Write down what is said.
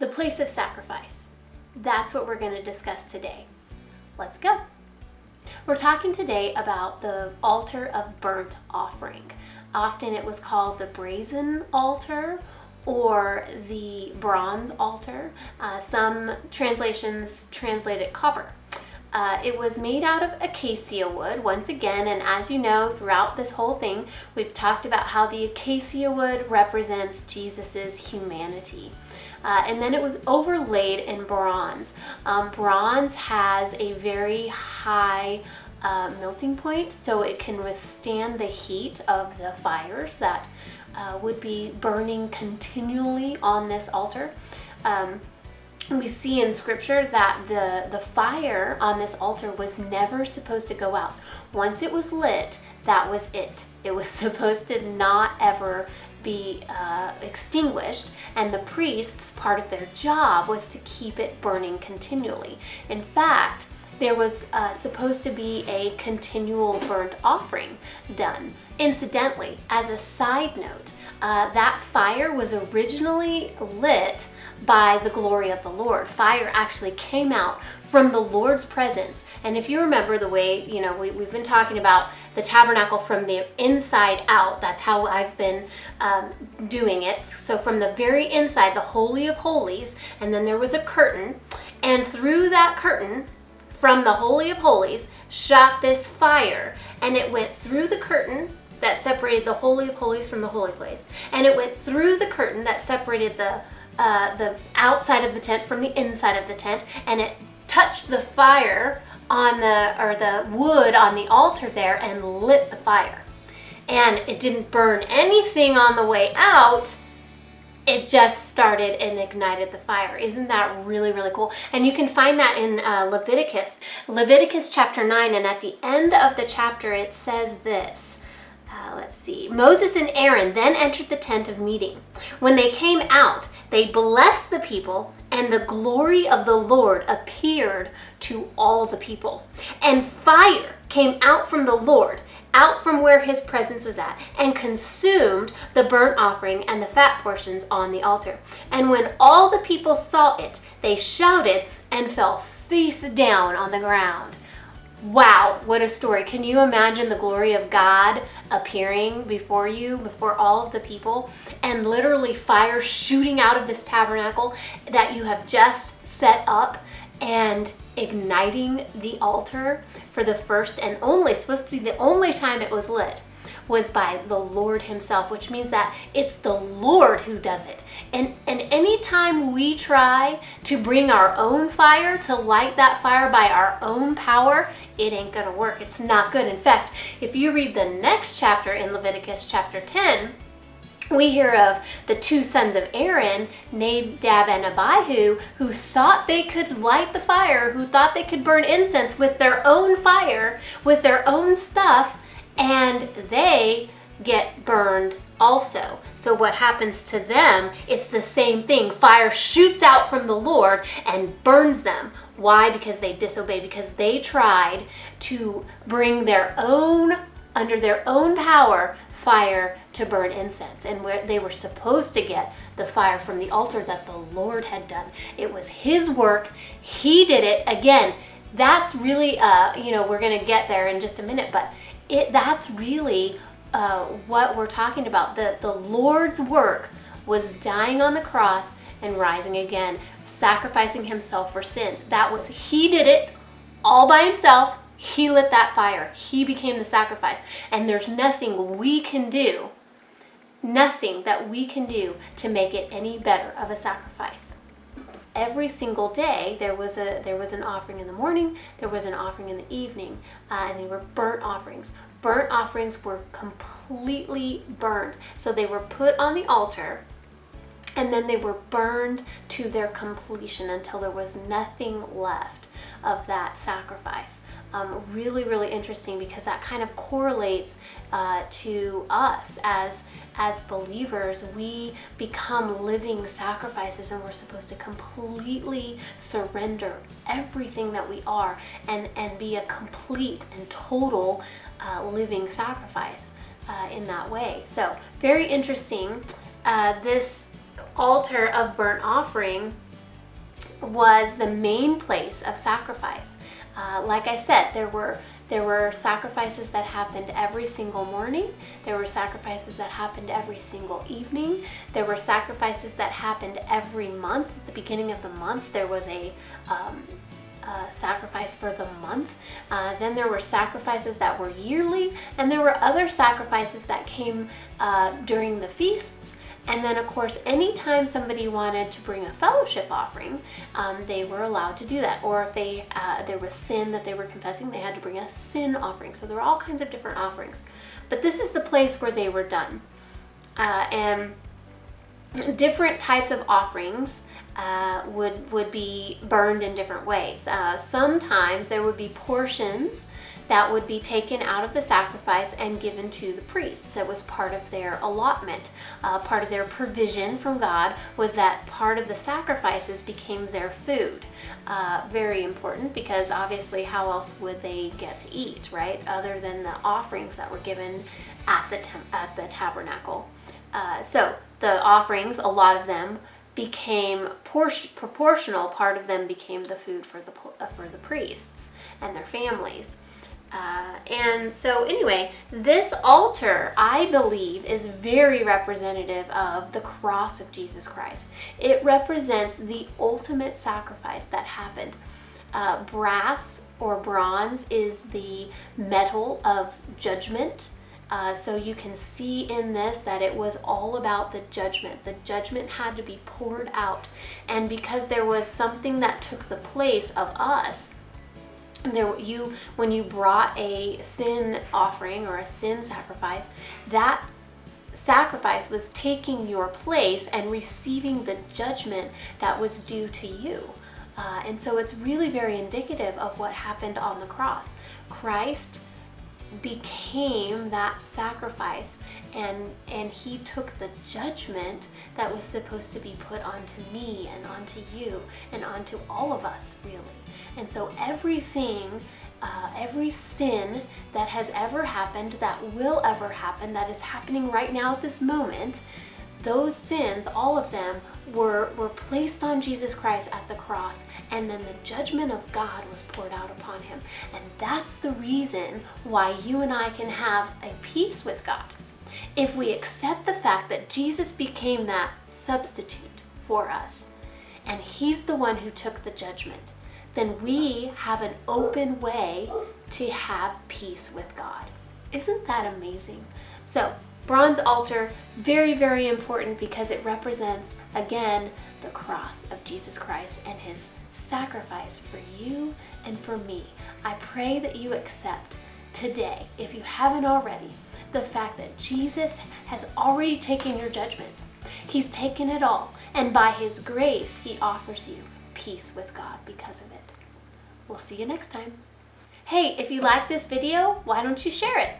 the place of sacrifice. That's what we're going to discuss today. Let's go. We're talking today about the altar of burnt offering. Often it was called the brazen altar or the bronze altar. Some translations translate it copper. It was made out of acacia wood, once again, and as you know, throughout this whole thing, we've talked about how the acacia wood represents Jesus's humanity. And then it was overlaid in bronze. Bronze has a very high melting point, so it can withstand the heat of the fires that would be burning continually on this altar. We see in scripture that the fire on this altar was never supposed to go out. Once it was lit, that was it. It was supposed to not ever be extinguished, and the priests, part of their job was to keep it burning continually. In fact, there was supposed to be a continual burnt offering done. Incidentally, as a side note, that fire was originally lit by the glory of the Lord. Fire actually came out from the Lord's presence. And if you remember the way, we've been talking about the tabernacle from the inside out. That's how I've been doing it. So from the very inside, the Holy of Holies, and then there was a curtain. And through that curtain, from the Holy of Holies, shot this fire. And it went through the curtain that separated the Holy of Holies from the holy place. And it went through the curtain that separated the outside of the tent from the inside of the tent, and it touched the fire on the wood on the altar there and lit the fire. And it didn't burn anything on the way out. It just started and ignited the fire. Isn't that really, really cool? And you can find that in Leviticus chapter 9, and at the end of the chapter it says this. Let's see. Moses and Aaron then entered the tent of meeting. When they came out, they blessed the people, and the glory of the Lord appeared to all the people. And fire came out from the Lord, out from where his presence was at, and consumed the burnt offering and the fat portions on the altar. And when all the people saw it, they shouted and fell face down on the ground. Wow, what a story. Can you imagine the glory of God appearing before you, before all of the people, and literally fire shooting out of this tabernacle that you have just set up and igniting the altar for the first and only, supposed to be the only time it was lit, was by the Lord himself, which means that it's the Lord who does it. And anytime we try to bring our own fire, to light that fire by our own power, it ain't gonna work. It's not good. In fact, if you read the next chapter in Leviticus chapter 10, we hear of the two sons of Aaron, Nadab and Abihu, who thought they could light the fire, who thought they could burn incense with their own fire, with their own stuff, and they get burned also. So what happens to them, it's the same thing. Fire shoots out from the Lord and burns them. Why? Because they disobeyed, because they tried to bring their own, under their own power, fire to burn incense. And where they were supposed to get the fire from the altar that the Lord had done. It was his work. He did it. Again, that's really, we're going to get there in just a minute, but that's really what we're talking about. The Lord's work was dying on the cross and rising again, sacrificing himself for sins. He did it all by himself. He lit that fire. He became the sacrifice. And there's nothing we can do, nothing that we can do to make it any better of a sacrifice. Every single day there was an offering in the morning, there was an offering in the evening, and they were burnt offerings. Burnt offerings were completely burned. So they were put on the altar, and then they were burned to their completion until there was nothing left of that sacrifice. Really, really interesting, because that kind of correlates to us as believers. We become living sacrifices, and we're supposed to completely surrender everything that we are and be a complete and total living sacrifice in that way. So very interesting. This altar of burnt offering was the main place of sacrifice. Like I said, there were sacrifices that happened every single morning. There were sacrifices that happened every single evening. There were sacrifices that happened every month. At the beginning of the month, there was a sacrifice for the month. Then there were sacrifices that were yearly, and there were other sacrifices that came during the feasts. And then, of course, anytime somebody wanted to bring a fellowship offering, they were allowed to do that. Or if there was sin that they were confessing, they had to bring a sin offering. So there were all kinds of different offerings. But this is the place where they were done. And different types of offerings would be burned in different ways. Sometimes there would be portions that would be taken out of the sacrifice and given to the priests. It was part of their allotment. Part of their provision from God was that part of the sacrifices became their food. Very important, because obviously how else would they get to eat, right? Other than the offerings that were given at the tabernacle. So the offerings, a lot of them, became proportional. Part of them became the food for the priests and their families. And so anyway, this altar, I believe, is very representative of the cross of Jesus Christ. It represents the ultimate sacrifice that happened. Brass or bronze is the metal of judgment. So you can see in this that it was all about the judgment. The judgment had to be poured out. And because there was something that took the place of us, when you brought a sin offering or a sin sacrifice, that sacrifice was taking your place and receiving the judgment that was due to you. And so it's really very indicative of what happened on the cross. Christ became that sacrifice, and he took the judgment that was supposed to be put onto me and onto you and onto all of us, really. And so everything, every sin that has ever happened, that will ever happen, that is happening right now at this moment, those sins, all of them, were placed on Jesus Christ at the cross, and then the judgment of God was poured out upon him. And that's the reason why you and I can have a peace with God. If we accept the fact that Jesus became that substitute for us, and he's the one who took the judgment, then we have an open way to have peace with God. Isn't that amazing? So, bronze altar, very, very important, because it represents, again, the cross of Jesus Christ and his sacrifice for you and for me. I pray that you accept today, if you haven't already, the fact that Jesus has already taken your judgment. He's taken it all, and by his grace, he offers you peace with God because of it. We'll see you next time. Hey, if you like this video, why don't you share it?